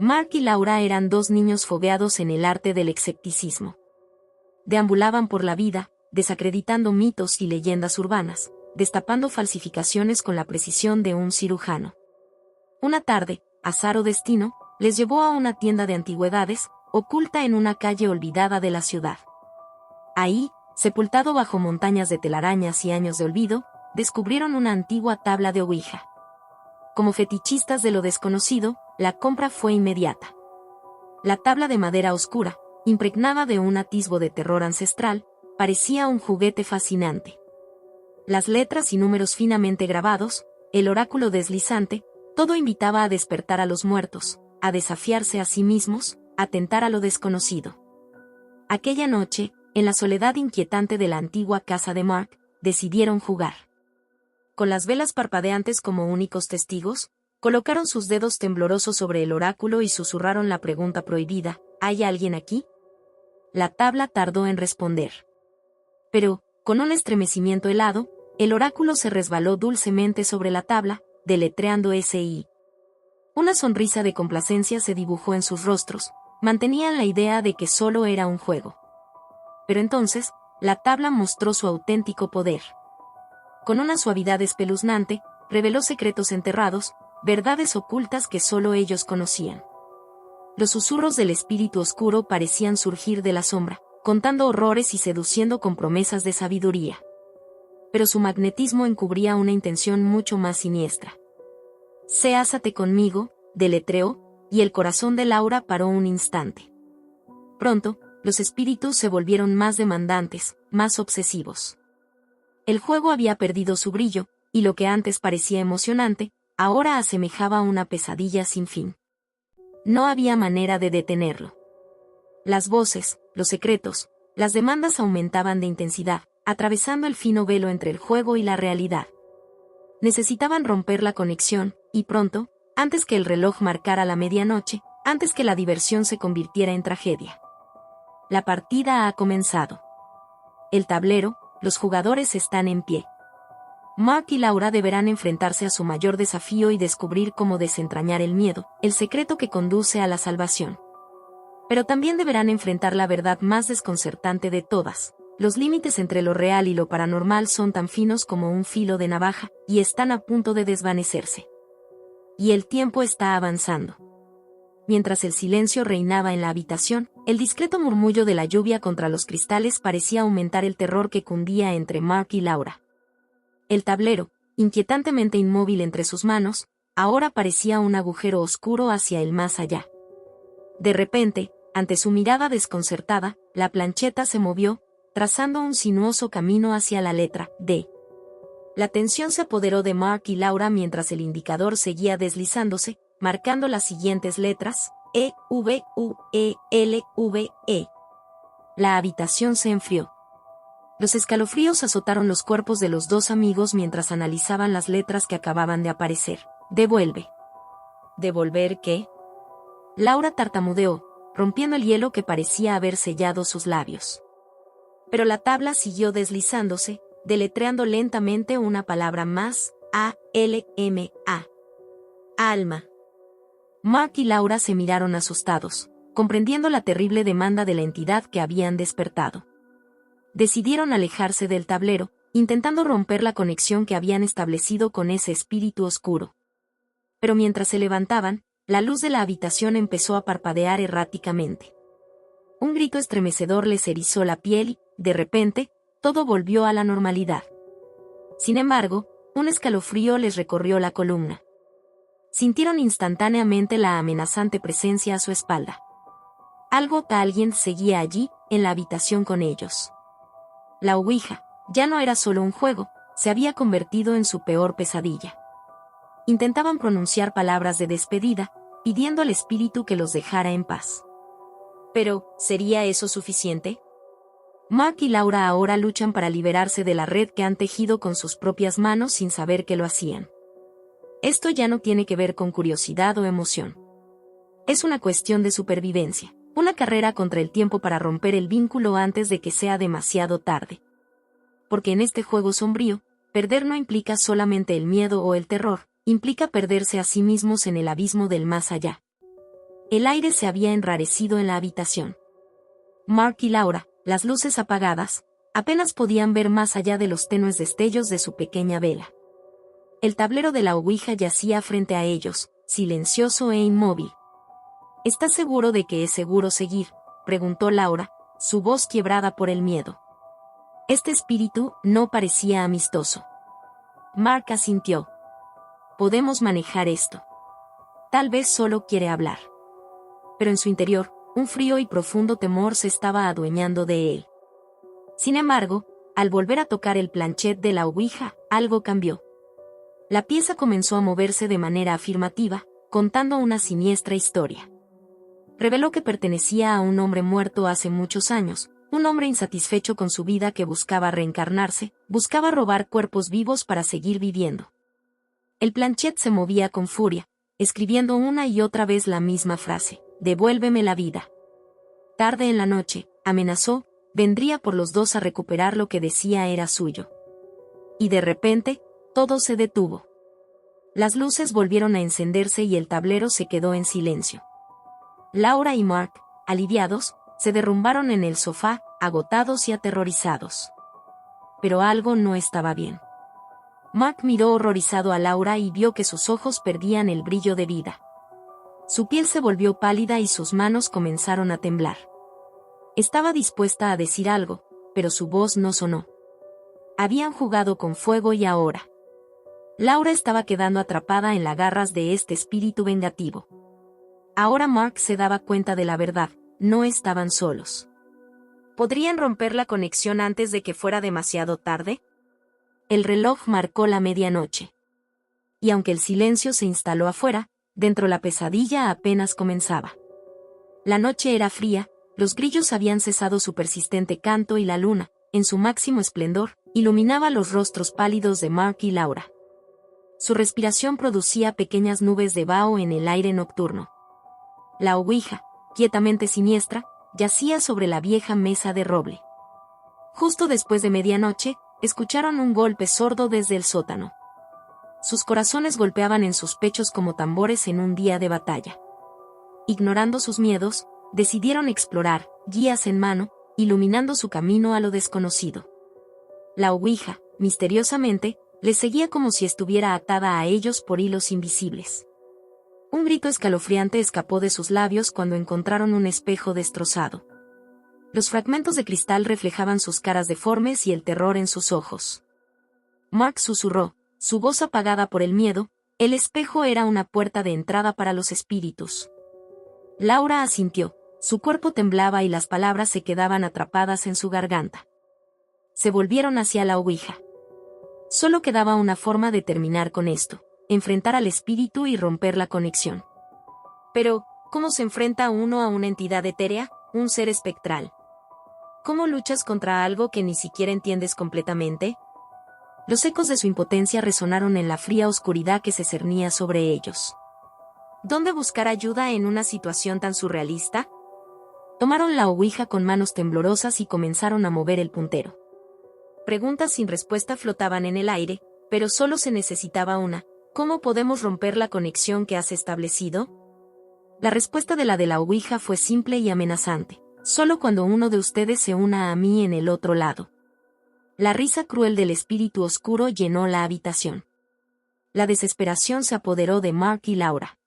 Mark y Laura eran dos niños fogueados en el arte del escepticismo. Deambulaban por la vida, desacreditando mitos y leyendas urbanas, destapando falsificaciones con la precisión de un cirujano. Una tarde, azar o destino, les llevó a una tienda de antigüedades, oculta en una calle olvidada de la ciudad. Ahí, sepultado bajo montañas de telarañas y años de olvido, descubrieron una antigua tabla de Ouija. Como fetichistas de lo desconocido, la compra fue inmediata. La tabla de madera oscura, impregnada de un atisbo de terror ancestral, parecía un juguete fascinante. Las letras y números finamente grabados, el oráculo deslizante, todo invitaba a despertar a los muertos, a desafiarse a sí mismos, a tentar a lo desconocido. Aquella noche, en la soledad inquietante de la antigua casa de Mark, decidieron jugar. Con las velas parpadeantes como únicos testigos, colocaron sus dedos temblorosos sobre el oráculo y susurraron la pregunta prohibida: ¿hay alguien aquí? La tabla tardó en responder. Pero, con un estremecimiento helado, el oráculo se resbaló dulcemente sobre la tabla, deletreando S.I. Una sonrisa de complacencia se dibujó en sus rostros, mantenían la idea de que solo era un juego. Pero entonces, la tabla mostró su auténtico poder. Con una suavidad espeluznante, reveló secretos enterrados, verdades ocultas que solo ellos conocían. Los susurros del espíritu oscuro parecían surgir de la sombra, contando horrores y seduciendo con promesas de sabiduría. Pero su magnetismo encubría una intención mucho más siniestra. «Séásate conmigo», deletreó, y el corazón de Laura paró un instante. Pronto, los espíritus se volvieron más demandantes, más obsesivos. El juego había perdido su brillo, y lo que antes parecía emocionante, ahora asemejaba una pesadilla sin fin. No había manera de detenerlo. Las voces, los secretos, las demandas aumentaban de intensidad, atravesando el fino velo entre el juego y la realidad. Necesitaban romper la conexión, y pronto, antes que el reloj marcara la medianoche, antes que la diversión se convirtiera en tragedia. La partida ha comenzado. El tablero, los jugadores están en pie. Mark y Laura deberán enfrentarse a su mayor desafío y descubrir cómo desentrañar el miedo, el secreto que conduce a la salvación. Pero también deberán enfrentar la verdad más desconcertante de todas: los límites entre lo real y lo paranormal son tan finos como un filo de navaja, y están a punto de desvanecerse. Y el tiempo está avanzando. Mientras el silencio reinaba en la habitación, el discreto murmullo de la lluvia contra los cristales parecía aumentar el terror que cundía entre Mark y Laura. El tablero, inquietantemente inmóvil entre sus manos, ahora parecía un agujero oscuro hacia el más allá. De repente, ante su mirada desconcertada, la plancheta se movió, trazando un sinuoso camino hacia la letra D. La tensión se apoderó de Mark y Laura mientras el indicador seguía deslizándose, marcando las siguientes letras: E, V, U, E, L, V, E. La habitación se enfrió. Los escalofríos azotaron los cuerpos de los dos amigos mientras analizaban las letras que acababan de aparecer. Devuelve. ¿Devolver qué? Laura tartamudeó, rompiendo el hielo que parecía haber sellado sus labios. Pero la tabla siguió deslizándose, deletreando lentamente una palabra más: A, L, M, A. Alma. Mark y Laura se miraron asustados, comprendiendo la terrible demanda de la entidad que habían despertado. Decidieron alejarse del tablero, intentando romper la conexión que habían establecido con ese espíritu oscuro. Pero mientras se levantaban, la luz de la habitación empezó a parpadear erráticamente. Un grito estremecedor les erizó la piel y, de repente, todo volvió a la normalidad. Sin embargo, un escalofrío les recorrió la columna. Sintieron instantáneamente la amenazante presencia a su espalda. Algo o alguien seguía allí, en la habitación con ellos. La Ouija, ya no era solo un juego, se había convertido en su peor pesadilla. Intentaban pronunciar palabras de despedida, pidiendo al espíritu que los dejara en paz. Pero, ¿sería eso suficiente? Mark y Laura ahora luchan para liberarse de la red que han tejido con sus propias manos sin saber que lo hacían. Esto ya no tiene que ver con curiosidad o emoción. Es una cuestión de supervivencia, una carrera contra el tiempo para romper el vínculo antes de que sea demasiado tarde. Porque en este juego sombrío, perder no implica solamente el miedo o el terror, implica perderse a sí mismos en el abismo del más allá. El aire se había enrarecido en la habitación. Mark y Laura, las luces apagadas, apenas podían ver más allá de los tenues destellos de su pequeña vela. El tablero de la ouija yacía frente a ellos, silencioso e inmóvil. ¿Estás seguro de que es seguro seguir?, preguntó Laura, su voz quebrada por el miedo. Este espíritu no parecía amistoso. Mark asintió. Podemos manejar esto. Tal vez solo quiere hablar. Pero en su interior, un frío y profundo temor se estaba adueñando de él. Sin embargo, al volver a tocar el planchet de la ouija, algo cambió. La pieza comenzó a moverse de manera afirmativa, contando una siniestra historia. Reveló que pertenecía a un hombre muerto hace muchos años, un hombre insatisfecho con su vida que buscaba reencarnarse, buscaba robar cuerpos vivos para seguir viviendo. El planchet se movía con furia, escribiendo una y otra vez la misma frase: «Devuélveme la vida». Tarde en la noche, amenazó, vendría por los dos a recuperar lo que decía era suyo. Y de repente, todo se detuvo. Las luces volvieron a encenderse y el tablero se quedó en silencio. Laura y Mark, aliviados, se derrumbaron en el sofá, agotados y aterrorizados. Pero algo no estaba bien. Mark miró horrorizado a Laura y vio que sus ojos perdían el brillo de vida. Su piel se volvió pálida y sus manos comenzaron a temblar. Estaba dispuesta a decir algo, pero su voz no sonó. Habían jugado con fuego y ahora Laura estaba quedando atrapada en las garras de este espíritu vengativo. Ahora Mark se daba cuenta de la verdad, no estaban solos. ¿Podrían romper la conexión antes de que fuera demasiado tarde? El reloj marcó la medianoche. Y aunque el silencio se instaló afuera, dentro la pesadilla apenas comenzaba. La noche era fría, los grillos habían cesado su persistente canto y la luna, en su máximo esplendor, iluminaba los rostros pálidos de Mark y Laura. Su respiración producía pequeñas nubes de vaho en el aire nocturno. La ouija, quietamente siniestra, yacía sobre la vieja mesa de roble. Justo después de medianoche, escucharon un golpe sordo desde el sótano. Sus corazones golpeaban en sus pechos como tambores en un día de batalla. Ignorando sus miedos, decidieron explorar, guías en mano, iluminando su camino a lo desconocido. La ouija, misteriosamente, les seguía como si estuviera atada a ellos por hilos invisibles. Un grito escalofriante escapó de sus labios cuando encontraron un espejo destrozado. Los fragmentos de cristal reflejaban sus caras deformes y el terror en sus ojos. Mark susurró, su voz apagada por el miedo: el espejo era una puerta de entrada para los espíritus. Laura asintió, su cuerpo temblaba y las palabras se quedaban atrapadas en su garganta. Se volvieron hacia la ouija. Solo quedaba una forma de terminar con esto: enfrentar al espíritu y romper la conexión. Pero, ¿cómo se enfrenta uno a una entidad etérea, un ser espectral? ¿Cómo luchas contra algo que ni siquiera entiendes completamente? Los ecos de su impotencia resonaron en la fría oscuridad que se cernía sobre ellos. ¿Dónde buscar ayuda en una situación tan surrealista? Tomaron la ouija con manos temblorosas y comenzaron a mover el puntero. Preguntas sin respuesta flotaban en el aire, pero solo se necesitaba una: ¿cómo podemos romper la conexión que has establecido? La respuesta de la ouija fue simple y amenazante: solo cuando uno de ustedes se una a mí en el otro lado. La risa cruel del espíritu oscuro llenó la habitación. La desesperación se apoderó de Mark y Laura.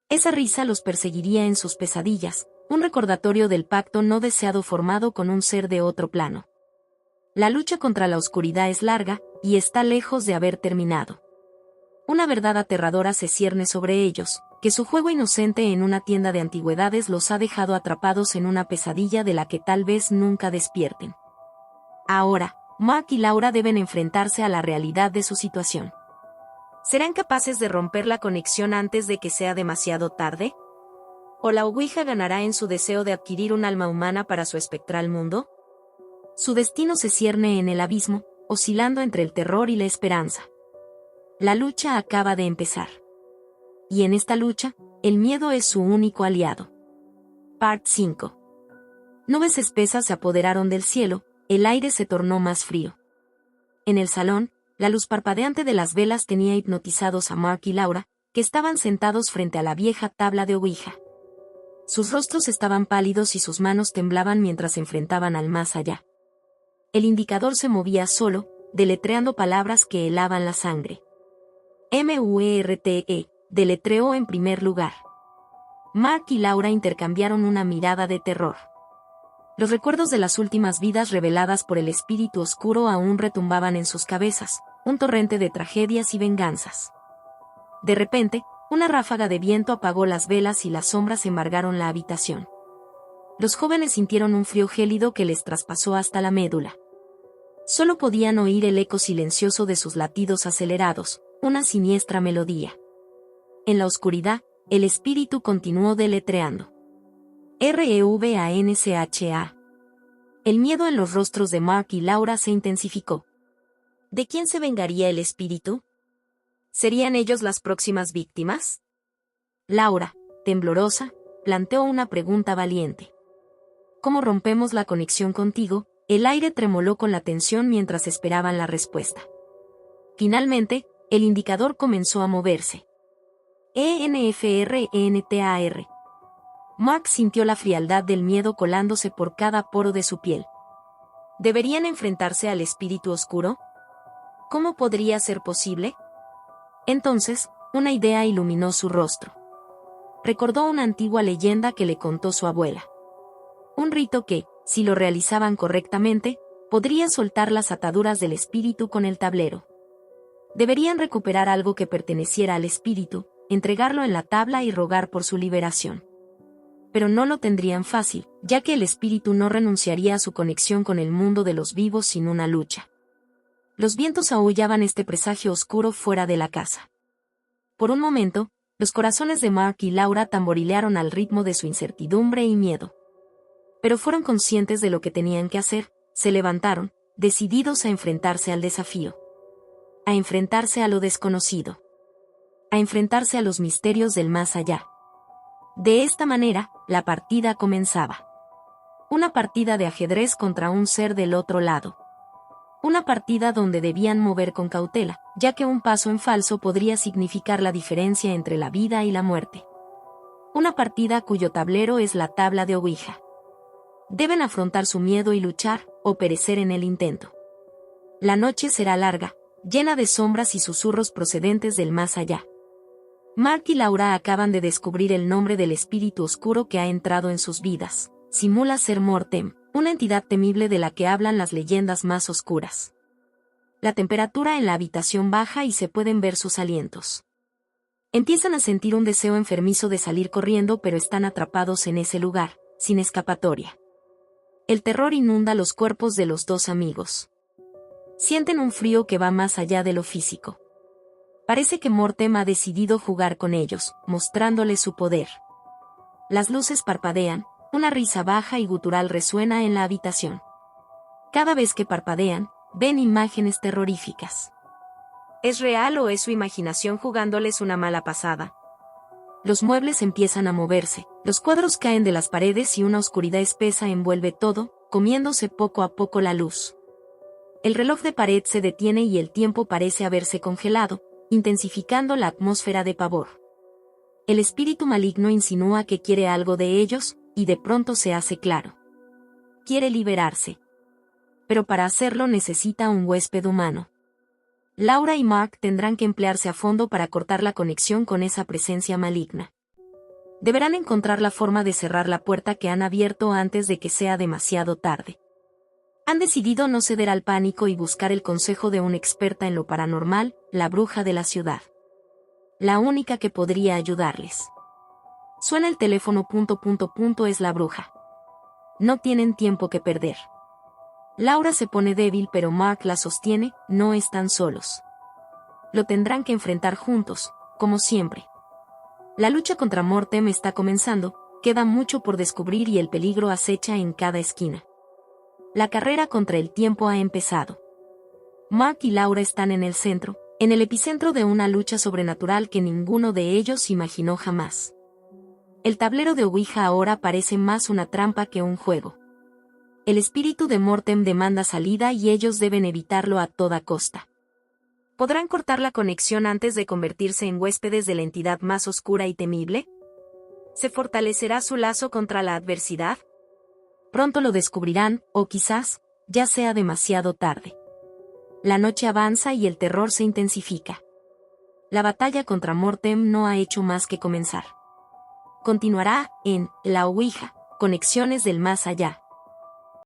Esa risa los perseguiría en sus pesadillas, un recordatorio del pacto no deseado formado con un ser de otro plano. La lucha contra la oscuridad es larga, y está lejos de haber terminado. Una verdad aterradora se cierne sobre ellos, que su juego inocente en una tienda de antigüedades los ha dejado atrapados en una pesadilla de la que tal vez nunca despierten. Ahora, Mark y Laura deben enfrentarse a la realidad de su situación. ¿Serán capaces de romper la conexión antes de que sea demasiado tarde? ¿O la ouija ganará en su deseo de adquirir un alma humana para su espectral mundo? Su destino se cierne en el abismo, oscilando entre el terror y la esperanza. La lucha acaba de empezar. Y en esta lucha, el miedo es su único aliado. Part 5. Nubes espesas se apoderaron del cielo, el aire se tornó más frío. En el salón, la luz parpadeante de las velas tenía hipnotizados a Mark y Laura, que estaban sentados frente a la vieja tabla de ouija. Sus rostros estaban pálidos y sus manos temblaban mientras se enfrentaban al más allá. El indicador se movía solo, deletreando palabras que helaban la sangre. MUERTE, deletreó en primer lugar. Mark y Laura intercambiaron una mirada de terror. Los recuerdos de las últimas vidas reveladas por el espíritu oscuro aún retumbaban en sus cabezas, un torrente de tragedias y venganzas. De repente, una ráfaga de viento apagó las velas y las sombras embargaron la habitación. Los jóvenes sintieron un frío gélido que les traspasó hasta la médula. Solo podían oír el eco silencioso de sus latidos acelerados, una siniestra melodía. En la oscuridad, el espíritu continuó deletreando. REVANCHA. El miedo en los rostros de Mark y Laura se intensificó. ¿De quién se vengaría el espíritu? ¿Serían ellos las próximas víctimas? Laura, temblorosa, planteó una pregunta valiente. ¿Cómo rompemos la conexión contigo? El aire tremoló con la tensión mientras esperaban la respuesta. Finalmente, el indicador comenzó a moverse. ENFRENTAR. Mark sintió la frialdad del miedo colándose por cada poro de su piel. ¿Deberían enfrentarse al espíritu oscuro? ¿Cómo podría ser posible? Entonces, una idea iluminó su rostro. Recordó una antigua leyenda que le contó su abuela. Un rito que, si lo realizaban correctamente, podría soltar las ataduras del espíritu con el tablero. Deberían recuperar algo que perteneciera al espíritu, entregarlo en la tabla y rogar por su liberación. Pero no lo tendrían fácil, ya que el espíritu no renunciaría a su conexión con el mundo de los vivos sin una lucha. Los vientos aullaban este presagio oscuro fuera de la casa. Por un momento, los corazones de Mark y Laura tamborilearon al ritmo de su incertidumbre y miedo. Pero fueron conscientes de lo que tenían que hacer, se levantaron, decididos a enfrentarse al desafío. A enfrentarse a lo desconocido. A enfrentarse a los misterios del más allá. De esta manera, la partida comenzaba. Una partida de ajedrez contra un ser del otro lado. Una partida donde debían mover con cautela, ya que un paso en falso podría significar la diferencia entre la vida y la muerte. Una partida cuyo tablero es la tabla de Ouija. Deben afrontar su miedo y luchar, o perecer en el intento. La noche será larga, llena de sombras y susurros procedentes del más allá. Mark y Laura acaban de descubrir el nombre del espíritu oscuro que ha entrado en sus vidas. Simula ser Mortem, una entidad temible de la que hablan las leyendas más oscuras. La temperatura en la habitación baja y se pueden ver sus alientos. Empiezan a sentir un deseo enfermizo de salir corriendo, pero están atrapados en ese lugar, sin escapatoria. El terror inunda los cuerpos de los dos amigos. Sienten un frío que va más allá de lo físico. Parece que Mortem ha decidido jugar con ellos, mostrándoles su poder. Las luces parpadean, una risa baja y gutural resuena en la habitación. Cada vez que parpadean, ven imágenes terroríficas. ¿Es real o es su imaginación jugándoles una mala pasada? Los muebles empiezan a moverse, los cuadros caen de las paredes y una oscuridad espesa envuelve todo, comiéndose poco a poco la luz. El reloj de pared se detiene y el tiempo parece haberse congelado, intensificando la atmósfera de pavor. El espíritu maligno insinúa que quiere algo de ellos, y de pronto se hace claro. Quiere liberarse. Pero para hacerlo necesita un huésped humano. Laura y Mark tendrán que emplearse a fondo para cortar la conexión con esa presencia maligna. Deberán encontrar la forma de cerrar la puerta que han abierto antes de que sea demasiado tarde. Han decidido no ceder al pánico y buscar el consejo de una experta en lo paranormal, la bruja de la ciudad. La única que podría ayudarles. Suena el teléfono. Es la bruja. No tienen tiempo que perder. Laura se pone débil, pero Mark la sostiene, no están solos. Lo tendrán que enfrentar juntos, como siempre. La lucha contra Mortem está comenzando, queda mucho por descubrir y el peligro acecha en cada esquina. La carrera contra el tiempo ha empezado. Mark y Laura están en el centro, en el epicentro de una lucha sobrenatural que ninguno de ellos imaginó jamás. El tablero de Ouija ahora parece más una trampa que un juego. El espíritu de Mortem demanda salida y ellos deben evitarlo a toda costa. ¿Podrán cortar la conexión antes de convertirse en huéspedes de la entidad más oscura y temible? ¿Se fortalecerá su lazo contra la adversidad? Pronto lo descubrirán, o quizás, ya sea demasiado tarde. La noche avanza y el terror se intensifica. La batalla contra Mortem no ha hecho más que comenzar. Continuará en La Ouija, Conexiones del Más Allá.